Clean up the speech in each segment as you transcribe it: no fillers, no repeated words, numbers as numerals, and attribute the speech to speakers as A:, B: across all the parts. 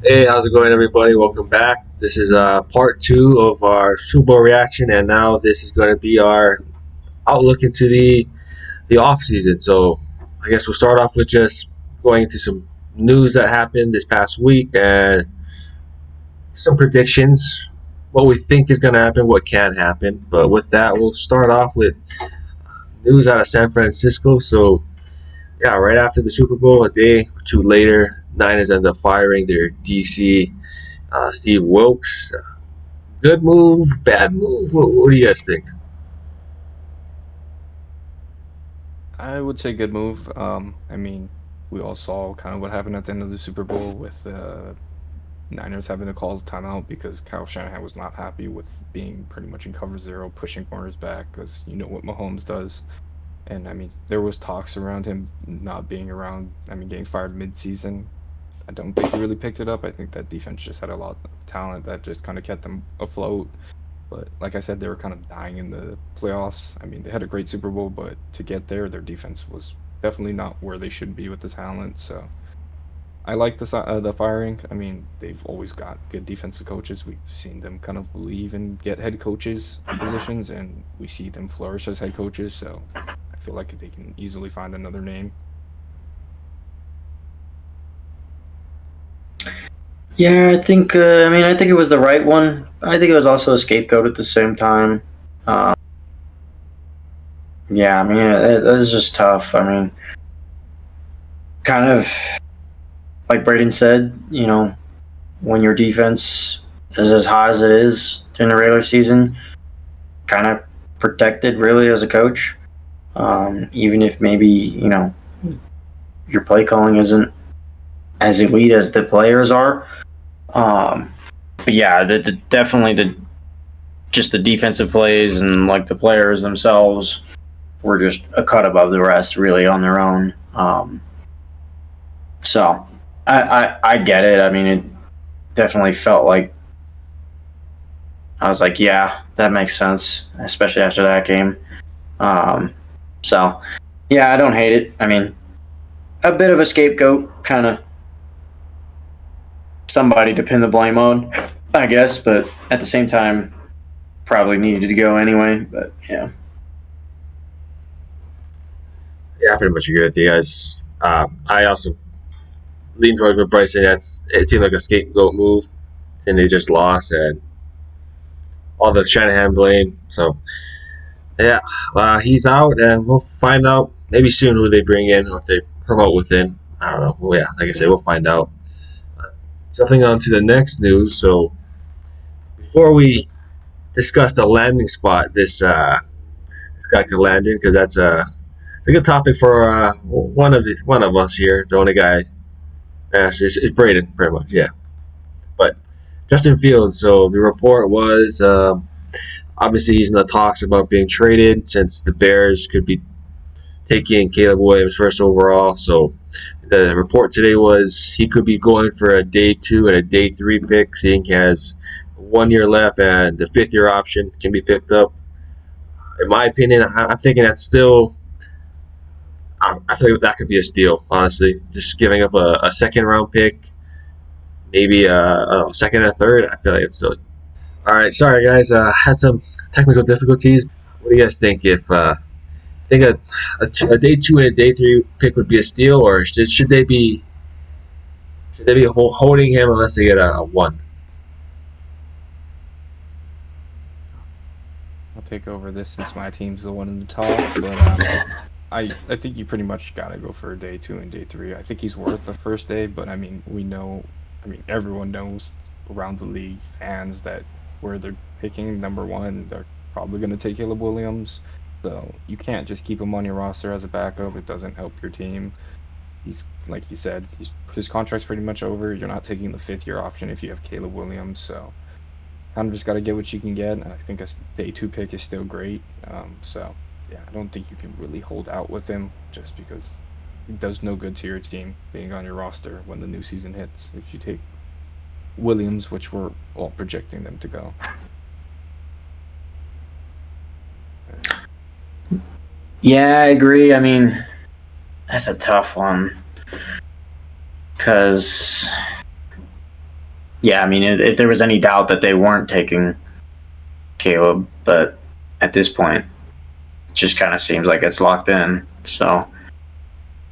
A: Hey, how's it going, everybody? Welcome back. This is part two of our Super Bowl reaction, and now this is going to be our outlook into the off season. So, I guess we'll start off with just going into some news that happened this past week and some predictions, what we think is going to happen, what can happen. But with that, we'll start off with news out of San Francisco. So, yeah, right after the Super Bowl, a day or two later, Niners end up firing their DC Steve Wilks. Good move, bad move. What do you guys think?
B: I would say good move. We all saw kind of what happened at the end of the Super Bowl with Niners having to call the timeout because Kyle Shanahan was not happy with being pretty much in cover zero, pushing corners back because you know what Mahomes does. And there was talks around him not being around. Getting fired mid-season. I don't think he really picked it up. I think that defense just had a lot of talent that just kind of kept them afloat. But like I said, they were kind of dying in the playoffs. They had a great Super Bowl, but to get there, their defense was definitely not where they should be with the talent. So I like the firing. They've always got good defensive coaches. We've seen them kind of leave and get head coaches positions, and we see them flourish as head coaches. So I feel like they can easily find another name.
C: Yeah, I think. I think it was the right one. I think it was also a scapegoat at the same time. Uh, yeah, it was just tough. Kind of like Brayden said, when your defense is as hot as it is in the regular season, kind of protected really as a coach. Even if maybe your play calling isn't as elite as the players are. But yeah, definitely just the defensive plays and like the players themselves were just a cut above the rest, really on their own. So I get it. It definitely felt like I was like, yeah, that makes sense, especially after that game. So yeah, I don't hate it. A bit of a scapegoat, kind of somebody to pin the blame on, I guess, but at the same time, probably needed to go anyway. But yeah.
A: Yeah, I pretty much agree with you guys. I also lean towards what Bryson. It seemed like a scapegoat move, and they just lost, and all the Shanahan blame. So yeah, he's out, and we'll find out maybe soon who they bring in or if they promote within. I don't know. Well, yeah, like I said, we'll find out. Jumping on to the next news. So before we discuss the landing spot, this guy could land in because it's a good topic for one of us here. The only guy, actually, it's Brayden, pretty much, yeah. But Justin Fields. So the report was obviously he's in the talks about being traded since the Bears could be taking Caleb Williams first overall. So the report today was he could be going for a day 2 and a day 3 pick, seeing he has 1 year left and the 5th-year option can be picked up. In my opinion, I'm thinking that's still. I feel like that could be a steal, honestly. Just giving up a second round pick, maybe a second and a third. I feel like it's still. All right, sorry guys. Had some technical difficulties. What do you guys think? If think a day 2 and a day 3 pick would be a steal, or should they be holding him unless they get a 1?
B: I'll take over this since my team's the one in the talks, but I think you pretty much gotta go for a day 2 and day 3. I think he's worth the first day, but we know, everyone knows around the league, fans, that where they're picking number 1, they're probably gonna take Caleb Williams. So you can't just keep him on your roster as a backup. It doesn't help your team. He's, like you said, his contract's pretty much over. You're not taking the 5th-year option if you have Caleb Williams. So kind of just got to get what you can get. I think a day 2 pick is still great. So yeah, I don't think you can really hold out with him just because it does no good to your team being on your roster when the new season hits if you take Williams, which we're all projecting them to go.
C: Yeah, I agree. That's a tough one because yeah, I mean, if there was any doubt that they weren't taking Caleb, but at this point, it just kind of seems like it's locked in. So,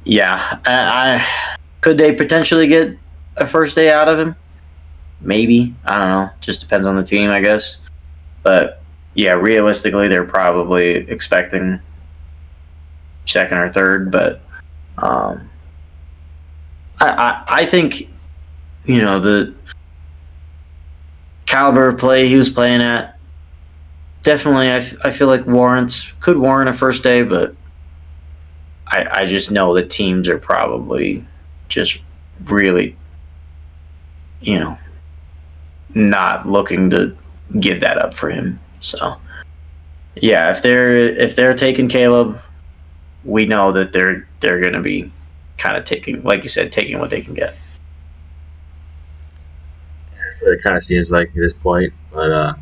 C: yeah, I could they potentially get a first day out of him? Maybe. I don't know. Just depends on the team, I guess. But yeah, realistically, they're probably expecting second or third. But I think the caliber of play he was playing at definitely I feel like could warrant a first day, but I just know the teams are probably just really not looking to give that up for him. So yeah, if they're taking Caleb, we know that they're going to be kind of taking, like you said, taking what they can get.
A: That's what it kind of seems like at this point. But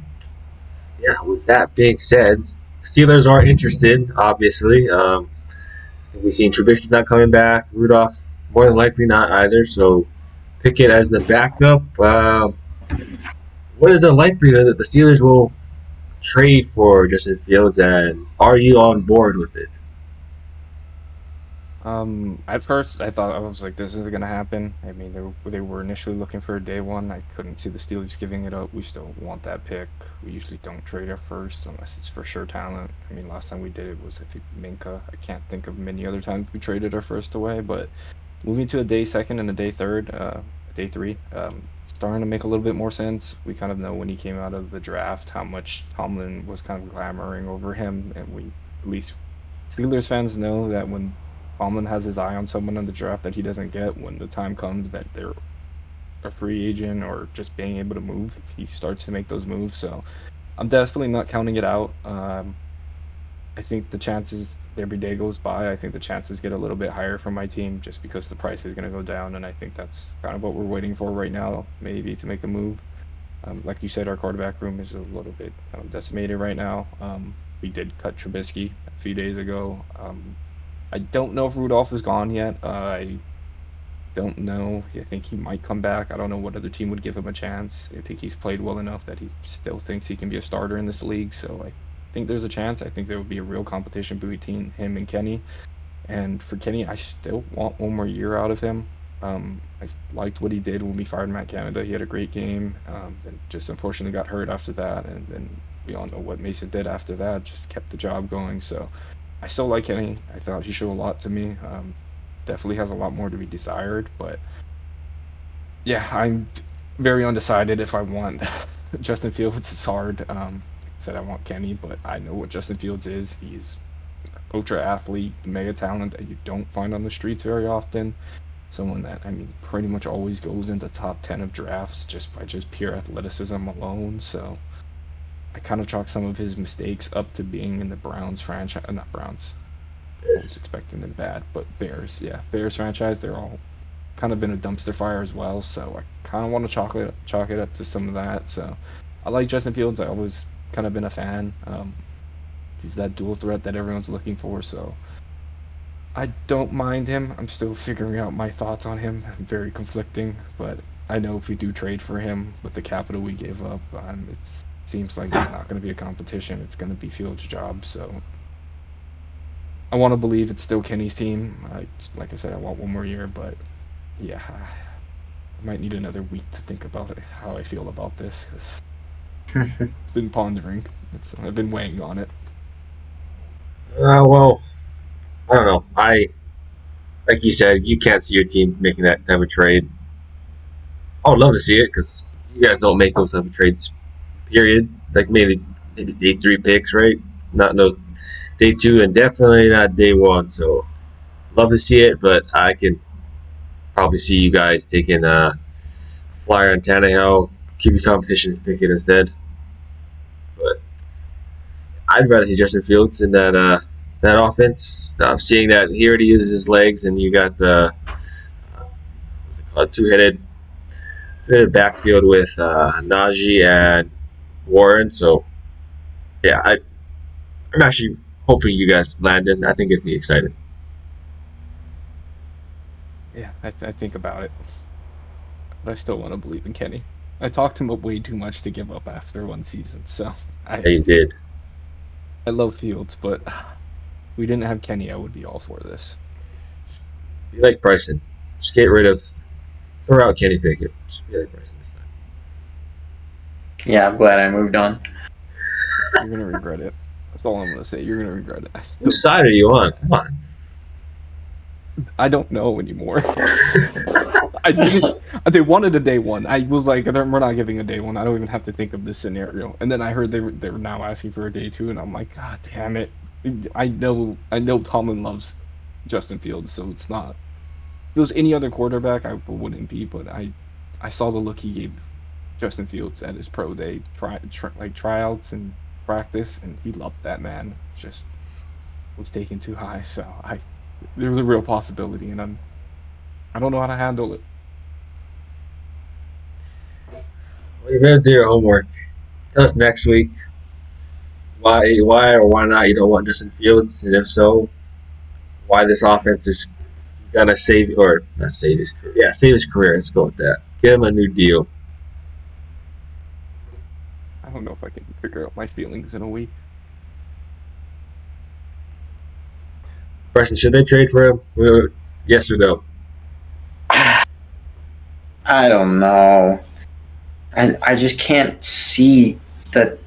A: yeah, with that being said, Steelers are interested, obviously. We've seen Trubisky's not coming back. Rudolph, more than likely not either. So Pickett as the backup. What is the likelihood that the Steelers will trade for Justin Fields, and are you on board with it?
B: At first, I was like, this isn't gonna happen. I mean, they were initially looking for a day one. I couldn't see the Steelers giving it up. We still want that pick. We usually don't trade our first unless it's for sure talent. I mean, last time we did it was, I think, Minka. I can't think of many other times we traded our first away. But moving to a day second and a day third, day three, starting to make a little bit more sense. We kind of know when he came out of the draft how much Tomlin was kind of glamoring over him, and we, at least Steelers fans, know that when Tomlin has his eye on someone in the draft that he doesn't get, when the time comes that they're a free agent or just being able to move, he starts to make those moves. So I'm definitely not counting it out. I think the chances, every day goes by, I think the chances get a little bit higher for my team just because the price is going to go down, and I think that's kind of what we're waiting for right now, maybe, to make a move. Like you said, our quarterback room is a little bit decimated right now. We did cut Trubisky a few days ago. I don't know if Rudolph is gone yet. I don't know. I think he might come back. I don't know what other team would give him a chance. I think he's played well enough that he still thinks he can be a starter in this league. So I think there's a chance. I think there would be a real competition between him and Kenny. And for Kenny, I still want one more year out of him. I liked what he did when we fired Matt Canada. He had a great game. And just unfortunately got hurt after that. And then we all know what Mason did after that. Just kept the job going. So I still like Kenny. I thought he showed a lot to me. Definitely has a lot more to be desired, but yeah, I'm very undecided if I want Justin Fields. It's hard. I said I want Kenny, but I know what Justin Fields is. He's an ultra athlete, mega talent that you don't find on the streets very often. Someone that, I mean, pretty much always goes into top 10 of drafts just by pure athleticism alone. So I kind of chalk some of his mistakes up to being in the Browns franchise, not Browns. I was expecting them bad, but Bears, yeah, Bears franchise. They're all kind of been a dumpster fire as well. So I kind of want to chalk it up to some of that. So I like Justin Fields. I always kind of been a fan. He's that dual threat that everyone's looking for. So I don't mind him. I'm still figuring out my thoughts on him. Very conflicting, but I know if we do trade for him with the capital we gave up, it seems like it's not going to be a competition. It's going to be Fields' job. So I want to believe it's still Kenny's team. Like I said, I want one more year, but yeah, I might need another week to think about it, how I feel about this, because it's been pondering. I've been weighing on it.
A: Well, I don't know. Like you said, you can't see your team making that type of trade. I would love to see it because you guys don't make those type of trades. Period. Like maybe day 3 picks, right? Not no day 2, and definitely not day 1. So love to see it, but I can probably see you guys taking a flyer on Tannehill, keep your competition pick it instead. But I'd rather see Justin Fields in that offense. Seeing that he already uses his legs, and you got the two-headed backfield with Najee and Warren. So yeah, I'm actually hoping you guys land in. I think it'd be exciting.
B: Yeah, I think about it, but I still want to believe in Kenny. I talked him up way too much to give up after one season. So
A: Yeah, you did.
B: I love Fields, but if we didn't have Kenny, I would be all for this.
A: You like Bryson. Just get rid of. Throw out Kenny Pickett. Just be like Bryson this time.
C: Yeah, I'm glad I moved on.
B: You're gonna regret it. That's all I'm gonna say. You're gonna regret it.
A: Whose side are you on? Come on.
B: I don't know anymore. I didn't. They wanted a day one. I was like, we're not giving a day one. I don't even have to think of this scenario. And then I heard they were now asking for a day two, and I'm like, God damn it! I know Tomlin loves Justin Fields, so it's not. If it was any other quarterback, I wouldn't be. But I saw the look he gave Justin Fields at his pro day, tryouts and practice, and he loved that man. Just was taken too high. So there's a real possibility, and I don't know how to handle it.
A: Well, you better do your homework. Tell us next week why or why not you don't want Justin Fields, and if so, why this offense is gonna save or not save his career. Yeah, save his career. Let's go with that. Give him a new deal.
B: I don't know if I can figure out my feelings in a week.
A: Preston, should they trade for him? Yes or no?
C: I don't know. I just can't see that,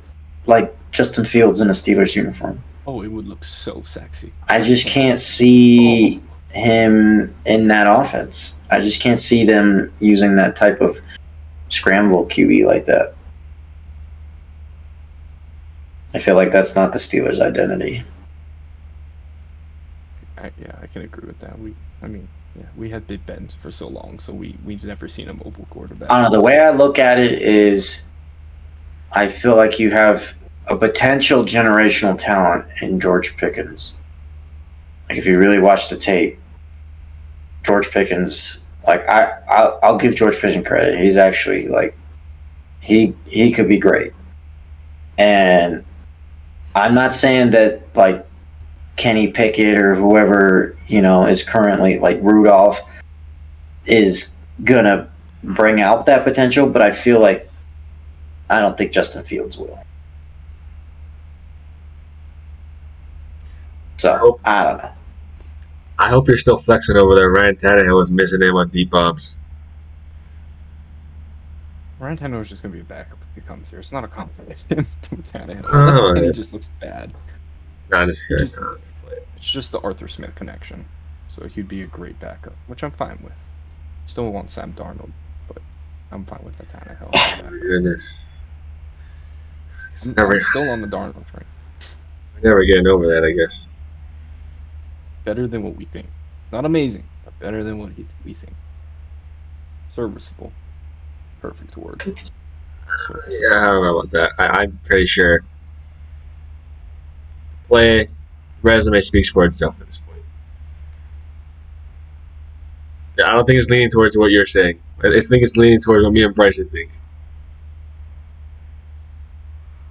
C: like, Justin Fields in a Steelers uniform.
B: Oh, it would look so sexy.
C: I just can't see him in that offense. I just can't see them using that type of scramble QB like that. I feel like that's not the Steelers' identity.
B: I can agree with that. We had Big Ben for so long, so we've never seen a mobile quarterback.
C: I don't know. The way I look at it is, I feel like you have a potential generational talent in George Pickens. Like, if you really watch the tape, George Pickens, like, I'll give George Pickens credit. He's actually, like, he could be great. And I'm not saying that, like, Kenny Pickett or whoever, is currently, like, Rudolph is gonna bring out that potential, but I feel like I don't think Justin Fields will. So I don't know.
A: I hope you're still flexing over there. Ryan Tannehill was missing him on deep bombs.
B: Ryan Tannehill is just going to be a backup if he comes here. It's not a competition with Tannehill. Kenny just looks bad. It's just the Arthur Smith connection. So he'd be a great backup, which I'm fine with. Still want Sam Darnold, but I'm fine with the Tannehill.
A: Oh my goodness.
B: I'm still on the Darnold train.
A: We're never getting over that, I guess.
B: Better than what we think. Not amazing, but better than what we think. Serviceable. Perfect word.
A: Yeah, I don't know about that. I'm pretty sure resume speaks for itself at this point. Yeah, I don't think it's leaning towards what you're saying. I think it's leaning towards what me and Bryson think.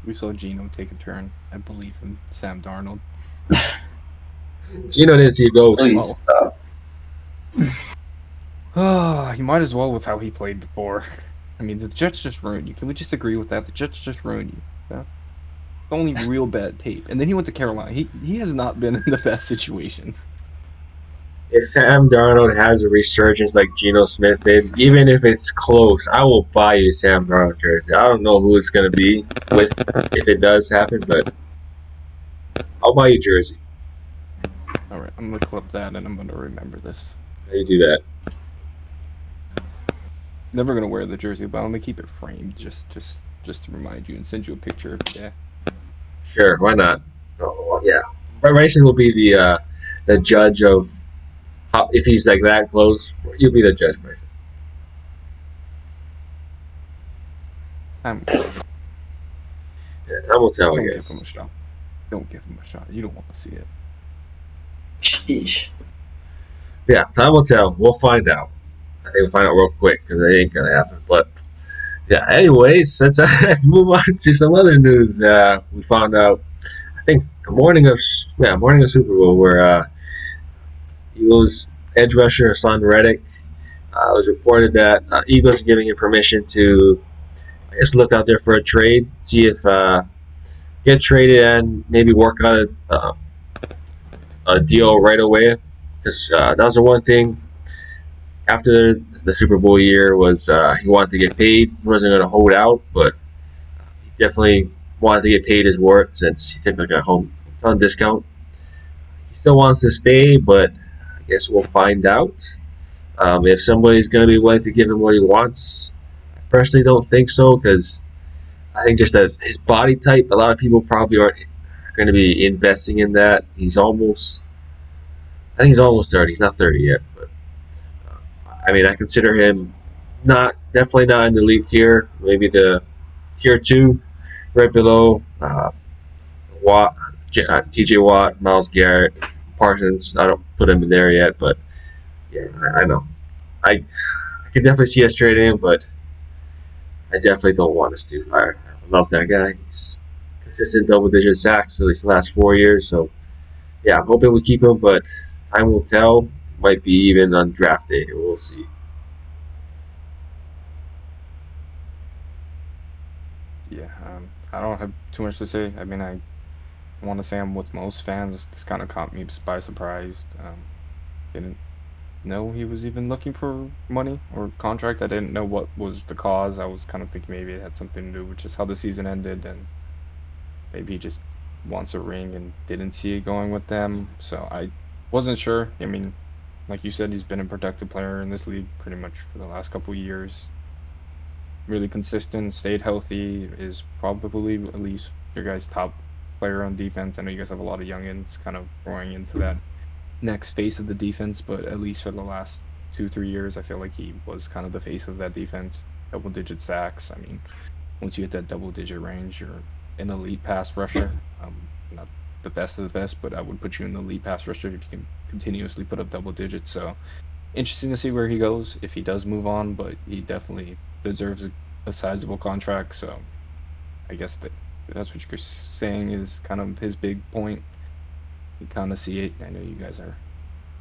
B: We saw Geno take a turn. I believe in Sam Darnold.
A: Geno didn't see ghosts.
B: He might as well with how he played before. I mean, the Jets just ruined you. Can we just agree with that? The Jets just ruined you. Yeah? Only real bad tape. And then he went to Carolina. He has not been in the best situations.
A: If Sam Darnold has a resurgence like Geno Smith did, even if it's close, I will buy you Sam Darnold jersey. I don't know who it's going to be with if it does happen, but I'll buy you jersey.
B: All right, I'm going to clip that, and I'm going to remember this.
A: How do you do that?
B: Never going to wear the jersey, but I'm going to keep it framed just to remind you and send you a picture every day.
A: Sure, why not? Oh, yeah. Bryson will be the judge of if he's like that close. You'll be the judge, Bryson.
B: Yeah,
A: time will tell, I guess.
B: Give him a shot. Don't give him a shot. You don't want to see it.
C: Sheesh.
A: Yeah, time will tell. We'll find out. I think we'll find out real quick because it ain't going to happen. But, yeah, anyways, let's move on to some other news. We found out, I think, morning of Super Bowl where Eagles edge rusher Haason Reddick, it was reported that Eagles are giving him permission to guess look out there for a trade, see if get traded and maybe work on a deal right away. Because that was the one thing after the Super Bowl year was he wanted to get paid. He wasn't going to hold out, but he definitely wanted to get paid his worth since he took like a hometown discount. He still wants to stay, but I guess we'll find out. If somebody's going to be willing to give him what he wants, I personally don't think so, because I think just that his body type, a lot of people probably aren't going to be investing in that. I think he's almost 30. He's not 30 yet, but I mean, I consider him definitely not in the elite tier. Maybe the tier 2, right below Watt, TJ Watt, Myles Garrett, Parsons. I don't put him in there yet, but yeah, I know. I can definitely see us trading him, but I definitely don't want us to. I love that guy. He's consistent double-digit sacks at least the last 4 years. So yeah, I'm hoping we keep him, but time will tell. Might be even on draft day. We'll see.
B: Yeah, I don't have too much to say. I mean, I want to say I'm with most fans. This kind of caught me by surprise. Didn't know he was even looking for money or contract. I didn't know what was the cause. I was kind of thinking maybe it had something to do with just how the season ended, and maybe he just wants a ring and didn't see it going with them. So I wasn't sure. I mean, like you said, he's been a protected player in this league pretty much for the last couple of years. Really consistent, stayed healthy, is probably at least your guys' top player on defense. I know you guys have a lot of youngins kind of growing into that next face of the defense, but at least for the last 2-3 years, I feel like he was kind of the face of that defense. Double-digit sacks. I mean, once you hit that double-digit range, you're an elite pass rusher. Not the best of the best, but I would put you in the elite pass rusher if you can continuously put up double digits. So interesting to see where he goes if he does move on, but he definitely deserves a sizable contract. So I guess that's what you're saying is kind of his big point. You kind of see it. I know you guys are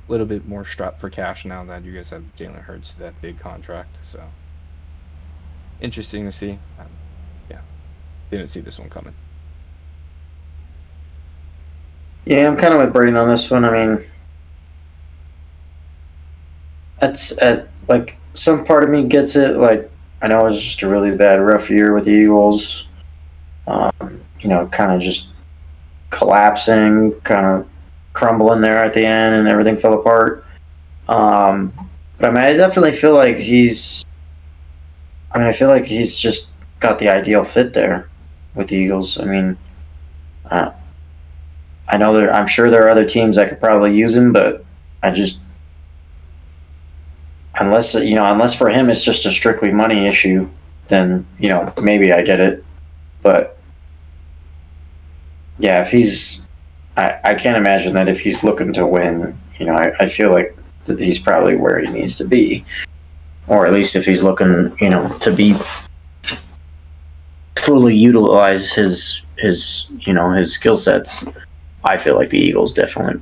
B: a little bit more strapped for cash now that you guys have Jalen Hurts, that big contract. So interesting to see. Yeah, didn't see this one coming.
C: Yeah, I'm kind of with Brayden on this one. I mean, that's like some part of me gets it. Like, I know it was just a really bad, rough year with the Eagles. Kind of just collapsing, kind of crumbling there at the end, and everything fell apart. But I mean, I definitely feel like he's just got the ideal fit there with the Eagles. I mean, I know I'm sure there are other teams that could probably use him, but I just, unless for him it's just a strictly money issue, then maybe I get it. But yeah, if he's, I can't imagine that if he's looking to win, I feel like that he's probably where he needs to be, or at least if he's looking, to be fully utilize his skill sets. I feel like the Eagles definitely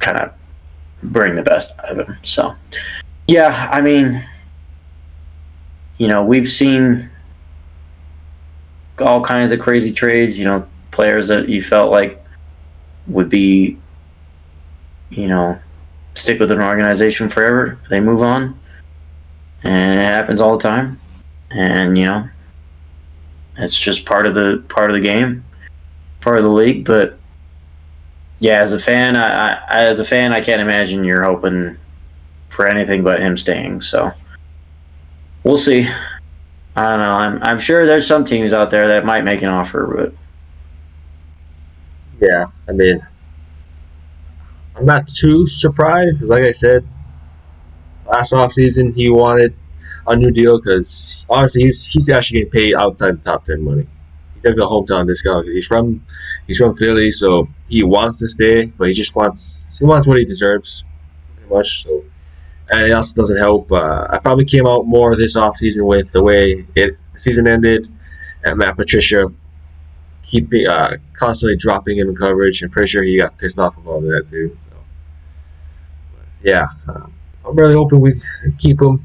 C: kind of bring the best out of him. So, yeah, I mean, we've seen all kinds of crazy trades, players that you felt like would be, stick with an organization forever. They move on, and it happens all the time. And, it's just part of the game, part of the league, but yeah, as a fan, I can't imagine you're hoping for anything but him staying. So we'll see. I don't know. I'm sure there's some teams out there that might make an offer, but
A: yeah, I mean, I'm not too surprised because, like I said, last offseason he wanted a new deal because honestly, he's actually getting paid outside the top 10 money. He took the hometown discount because he's from Philly, so he wants to stay, but he wants what he deserves, pretty much. So, and it also doesn't help. I probably came out more this offseason with the way the season ended, and Matt Patricia constantly dropping him in coverage. I'm pretty sure he got pissed off about that too. So, yeah, I'm really hoping we keep him.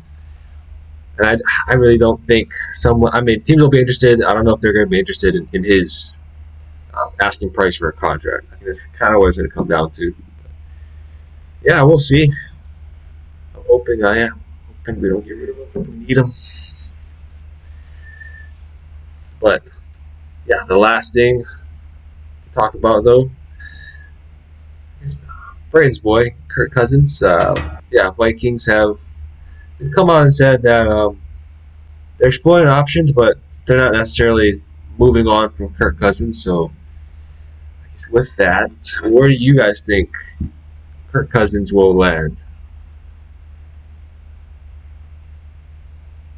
A: And I really don't think someone. I mean, teams will be interested. I don't know if they're going to be interested in his asking price for a contract. I think that's kind of what it's going to come down to. Yeah, we'll see. I'm hoping. I am hoping we don't get rid of him. We need him. But yeah, the last thing to talk about though is Brayden's boy, Kirk Cousins. Vikings have come out and said that they're exploring options, but they're not necessarily moving on from Kirk Cousins. So, I guess with that, where do you guys think Kirk Cousins will land?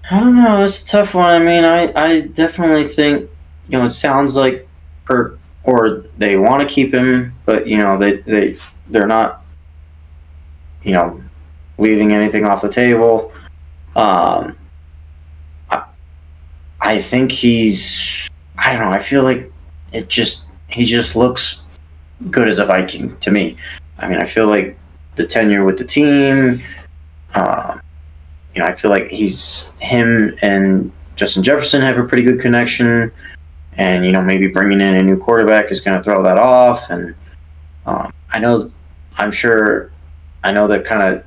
C: I don't know. It's a tough one. I mean, I definitely think, it sounds like or they want to keep him, but they're not, leaving anything off the table. I think I don't know. I feel like he just looks good as a Viking to me. I mean, I feel like the tenure with the team. I feel like him and Justin Jefferson have a pretty good connection, and maybe bringing in a new quarterback is going to throw that off. And I know that kind of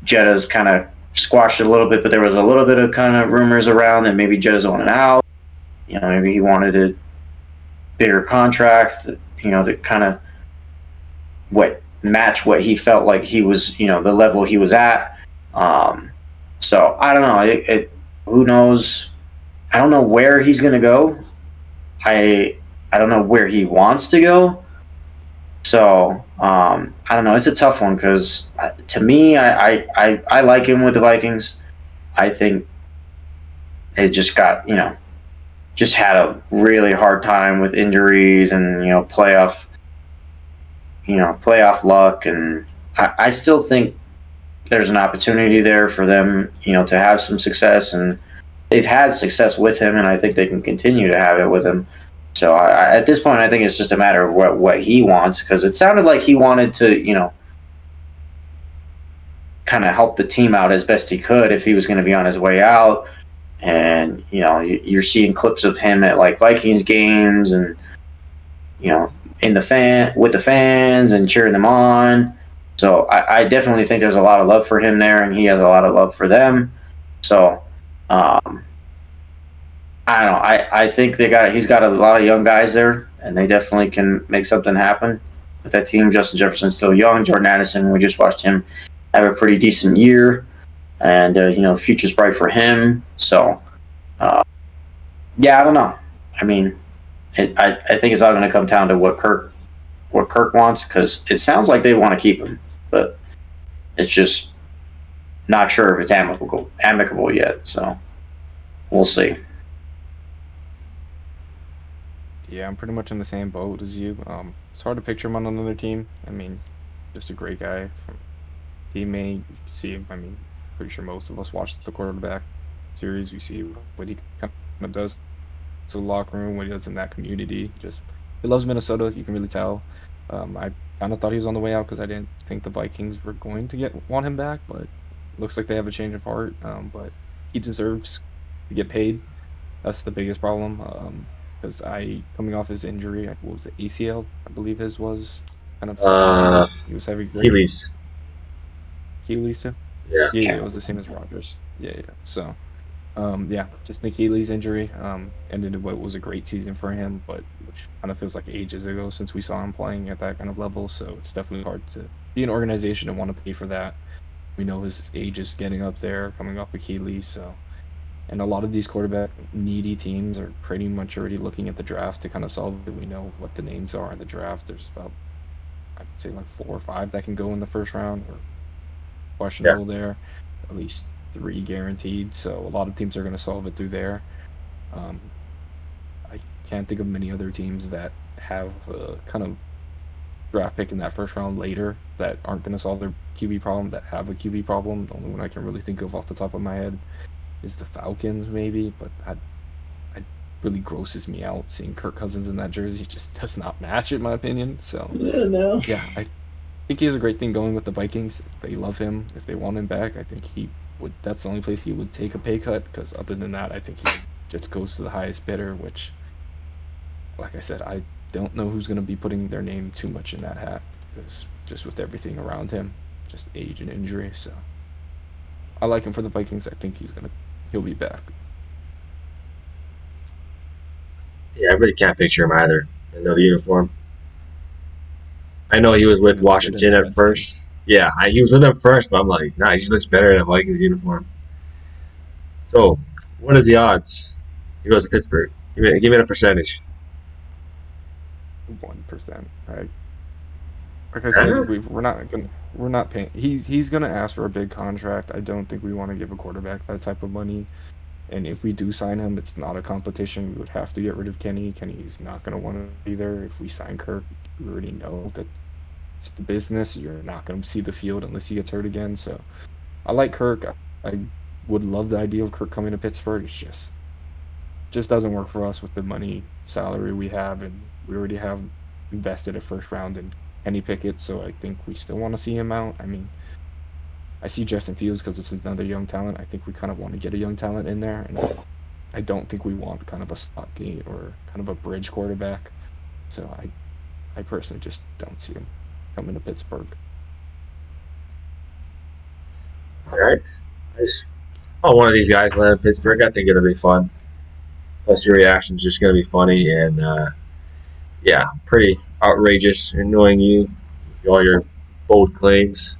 C: Jetta's kind of squashed it a little bit, but there was a little bit of kind of rumors around that maybe Jetta's wanted out. Maybe he wanted a bigger contract, to kind of match what he felt like he was, the level he was at. So I don't know. Who knows? I don't know where he's going to go. I don't know where he wants to go. So I don't know. It's a tough one because to me, I like him with the Vikings. I think they just got just had a really hard time with injuries and playoff luck, and I still think there's an opportunity there for them, to have some success, and they've had success with him, and I think they can continue to have it with him. So at this point, I think it's just a matter of what he wants, because it sounded like he wanted to, kind of help the team out as best he could if he was going to be on his way out. And, you're seeing clips of him at like Vikings games and, with the fans and cheering them on. So I definitely think there's a lot of love for him there, and he has a lot of love for them. So I don't know. I think he's got a lot of young guys there, and they definitely can make something happen with that team. Justin Jefferson's still young. Jordan Addison, we just watched him have a pretty decent year, and future's bright for him. So I don't know. I mean, I think it's all going to come down to what Kirk wants, because it sounds like they want to keep him, but it's just not sure if it's amicable yet. So we'll see.
B: Yeah, I'm pretty much in the same boat as you. It's hard to picture him on another team. I mean, just a great guy. He may see him. I mean, pretty sure most of us watch the quarterback series. We see what he kind of does to the locker room, what he does in that community. Just he loves Minnesota. You can really tell. I kind of thought he was on the way out because I didn't think the Vikings were going to want him back, but looks like they have a change of heart. But he deserves to get paid. That's the biggest problem. Because coming off his injury, what was it, ACL? I believe his was kind of. He was heavy.
A: Achilles.
B: Achilles too.
A: Yeah.
B: Yeah, it was the same as Rodgers. Yeah. So, just an Achilles injury. Ended what was a great season for him, but which kind of feels like ages ago since we saw him playing at that kind of level. So it's definitely hard to be an organization and want to pay for that. We know his age is getting up there, coming off Achilles. So, and a lot of these quarterback needy teams are pretty much already looking at the draft to kind of solve it. We know what the names are in the draft. There's about, I'd say, like 4 or 5 that can go in the first round, or questionable there. At least 3 guaranteed. So a lot of teams are going to solve it through there. I can't think of many other teams that have kind of draft pick in that first round later that aren't going to solve their QB problem, that have a QB problem. The only one I can really think of off the top of my head is the Falcons, maybe, but that really grosses me out seeing Kirk Cousins in that jersey. It just does not match, in my opinion. So I think he has a great thing going with the Vikings. They love him. If they want him back, I think he that's the only place he would take a pay cut, because other than that, I think he just goes to the highest bidder, which, like I said, I don't know who's going to be putting their name too much in that hat, because just with everything around him, just age and injury. So I like him for the Vikings. I think he'll be back.
A: Yeah, I really can't picture him either. I know the uniform. I know he was with Washington at first. Yeah, he was with them first, but I'm like, nah, he just looks better in a Vikings uniform. So, what is the odds he goes to Pittsburgh? Give me a percentage.
B: 1%. Right. Like I said, we're not paying. He's gonna ask for a big contract. I don't think we want to give a quarterback that type of money. And if we do sign him, it's not a competition. We would have to get rid of Kenny. Kenny's not going to want to either. If we sign Kirk, we already know that it's the business. You're not going to see the field unless he gets hurt again. So I like Kirk. I would love the idea of Kirk coming to Pittsburgh. It's just doesn't work for us with the money salary we have. And we already have invested a first round in Kenny Pickett. So I think we still want to see him out. I mean, I see Justin Fields because it's another young talent. I think we kind of want to get a young talent in there, and I don't think we want kind of a stockgate or kind of a bridge quarterback. So I personally just don't see him coming to Pittsburgh.
A: All right. One of these guys land in Pittsburgh. I think it'll be fun. Plus, your reaction's just going to be funny and, yeah, pretty outrageous and knowing you, all your bold claims.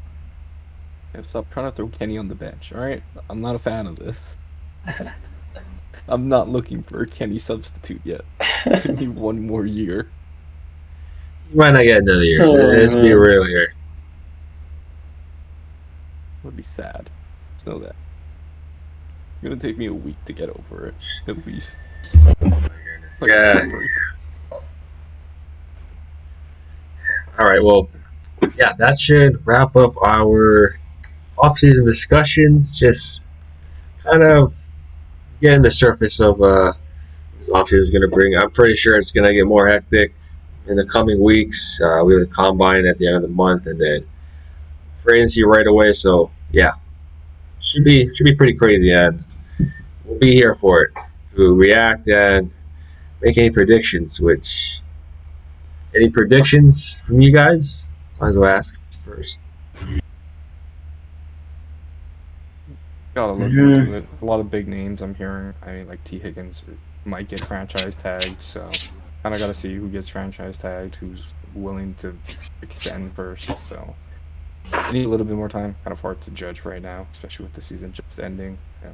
B: Stop trying to throw Kenny on the bench, all right? I'm not a fan of this. I'm not looking for a Kenny substitute yet. Give me one more year.
A: You might not get another year. Let's be real here.
B: It would be sad. Just know that. It's going to take me a week to get over it, at least.
A: Oh my goodness. Yeah. All right, well, yeah, that should wrap up our off-season discussions. Just kind of getting the surface of this off-season is going to bring. I'm pretty sure it's going to get more hectic in the coming weeks. We have the combine at the end of the month, and then free agency right away. So yeah, should be pretty crazy, and we'll be here for it to react and make any predictions. Any predictions from you guys? Might as well ask first.
B: Gotta look into it. A lot of big names I'm hearing. I mean, like T. Higgins might get franchise tagged, so kind of got to see who gets franchise tagged, who's willing to extend first. So I need a little bit more time. Kind of hard to judge right now, especially with the season just ending. Yeah.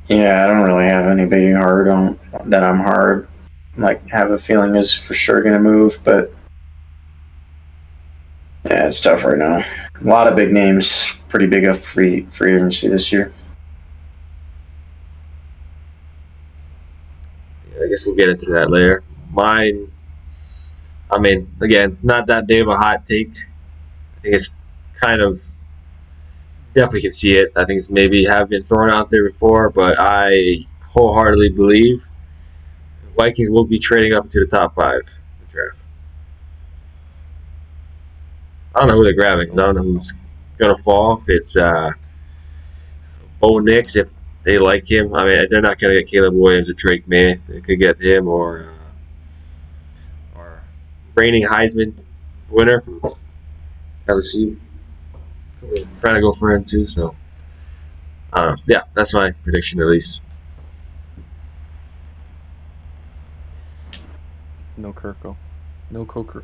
C: Yeah, I don't really have anybody hard on that. I'm hard. Like, have a feeling is for sure going to move, but yeah, it's tough right now. A lot of big names, pretty big of free agency this year.
A: Yeah, I guess we'll get into that later. Mine, I mean, again, not that big of a hot take. I think it's kind of, definitely can see it. I think it's maybe have been thrown out there before, but I wholeheartedly believe Vikings will be trading up to the top 5 in the draft. I don't know who they're grabbing because I don't know who's going to fall. If it's Bo Nix, if they like him. I mean, they're not going to get Caleb Williams or Drake May. They could get him or reigning Heisman winner from LSU. Trying to go for him too, so yeah, that's my prediction at least.
B: No Kirko. No Kirko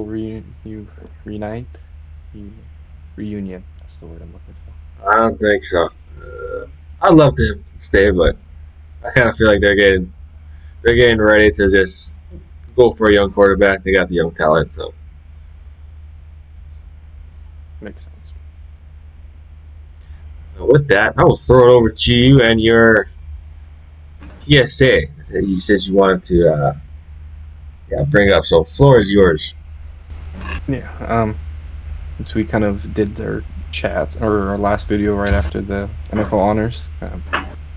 B: reunion. That's the word I'm looking for.
A: I don't think so. I'd love to stay, but I kind of feel like they're getting ready to just go for a young quarterback. They got the young talent, so
B: makes sense.
A: With that, I will throw it over to you and your PSA that you said you wanted to bring up. So, floor is yours.
B: Yeah. Since we kind of did their chat or our last video right after the NFL honors,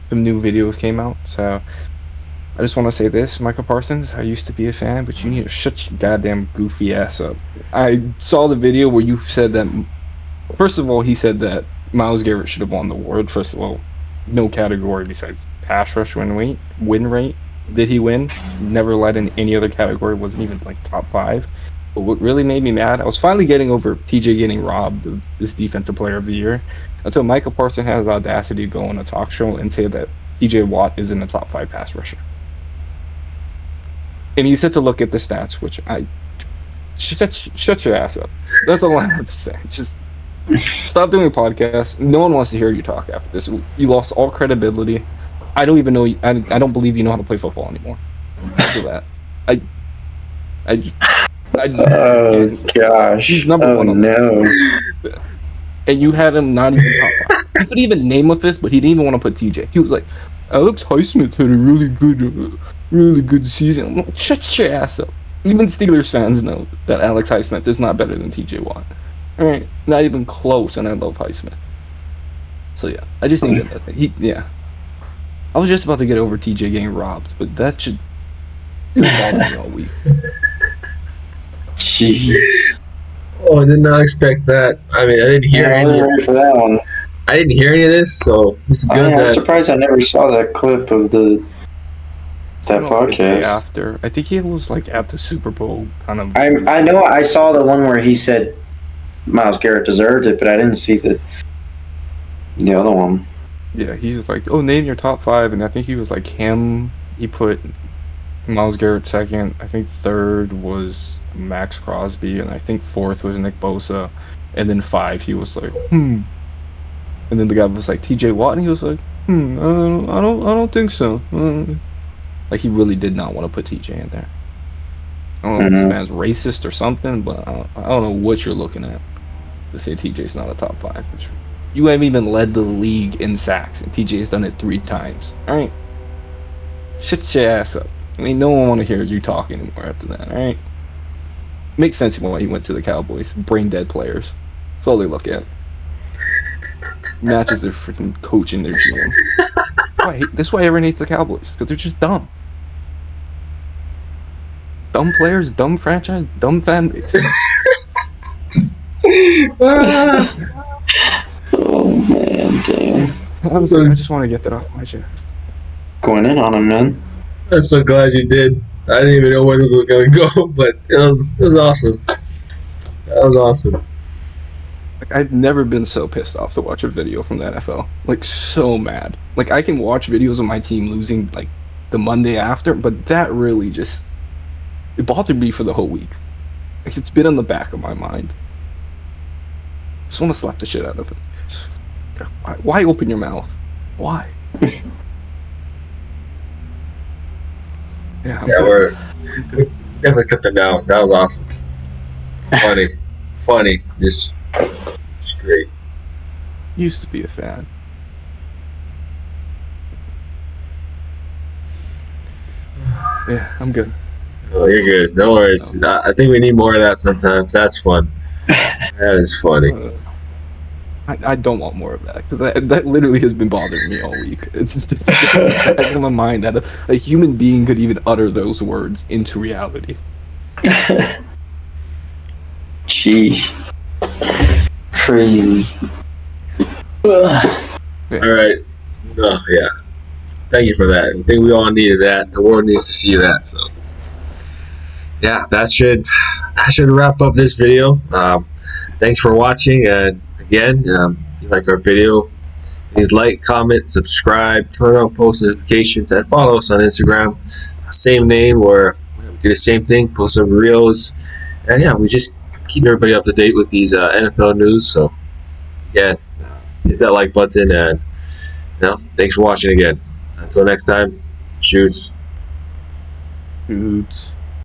B: some new videos came out. So I just want to say this, Michael Parsons. I used to be a fan, but you need to shut your goddamn goofy ass up. I saw the video where you said that. First of all, he said that Myles Garrett should have won the award. First of all, no category besides pass rush win rate. Did he win? Never led in any other category. Wasn't even like top 5. But what really made me mad, I was finally getting over TJ getting robbed of this defensive player of the year until Michael Parsons has the audacity to go on a talk show and say that TJ Watt is in the top 5 pass rusher. And he said to look at the stats, which I shut your ass up. That's all I have to say. Just stop doing a podcast. No one wants to hear you talk after this. You lost all credibility. I don't even know. I don't believe you know how to play football anymore. After that,
C: oh gosh!
B: Number one on
C: no!
B: this. And you had him not even top 5. He couldn't even name with this, but he didn't even want to put TJ. He was like, Alex Highsmith had a really good season. I'm like, shut your ass up. Even Steelers fans know that Alex Highsmith is not better than TJ Watt. All right, not even close, and I love Highsmith. So yeah, I just think that I was just about to get over TJ getting robbed, but that should bother me all week.
C: Jeez.
A: Oh, I did not expect that. I mean, I didn't hear any of this. I didn't hear any of this, so it's good
C: I'm surprised I never saw that clip of that podcast.
B: After, I think he was like at the Super Bowl, kind of.
C: I know I saw the one where he said Myles Garrett deserved it, but I didn't see the other one.
B: Yeah, he's just like, oh, name your top 5, and I think he was like him. He put Myles Garrett second. I think third was Max Crosby, and I think fourth was Nick Bosa, and then 5 he was like, and then the guy was like TJ Watt, and he was like, I don't think so. Like he really did not want to put TJ in there. I don't know if this man's racist or something, but I don't know what you're looking at to say TJ's not a top 5. You haven't even led the league in sacks, and TJ's done it 3 times. All right, shut your ass up. I mean, no one want to hear you talk anymore after that. All right, makes sense why he went to the Cowboys. Brain dead players. That's all they look at. Matches their freaking coach and their GM. That's why everyone hates the Cowboys, because they're just dumb. Dumb players, dumb franchise, dumb fan base.
C: Oh man, damn.
B: I just want to get that off my chest.
C: Going in on him, man.
A: I'm so glad you did. I didn't even know where this was going to go, but it was awesome. That was awesome.
B: Like, I've never been so pissed off to watch a video from the NFL. Like, so mad. Like, I can watch videos of my team losing, like, the Monday after, but that really just... It bothered me for the whole week. Like, it's been in the back of my mind. I just want to slap the shit out of it. Just, why open your mouth? Why?
A: We're definitely cut them down. That was awesome. Funny. Just great.
B: Used to be a fan. Yeah, I'm good.
A: Oh, you're good. No worries. I think we need more of that sometimes. That's fun. That is funny.
B: I don't want more of that, because that literally has been bothering me all week. It's just in my mind that a human being could even utter those words into reality.
C: Jeez. Crazy.
A: All right. Oh, yeah. Thank you for that. I think we all needed that. The world needs to see that. So, yeah, that should wrap up this video. Thanks for watching, and again, if you like our video, please like, comment, subscribe, turn on post notifications, and follow us on Instagram. Same name, where we do the same thing, post some reels, and yeah, we just keep everybody up to date with these NFL news. So again, hit that like button, and thanks for watching again. Until next time, shoots.
B: Shoots.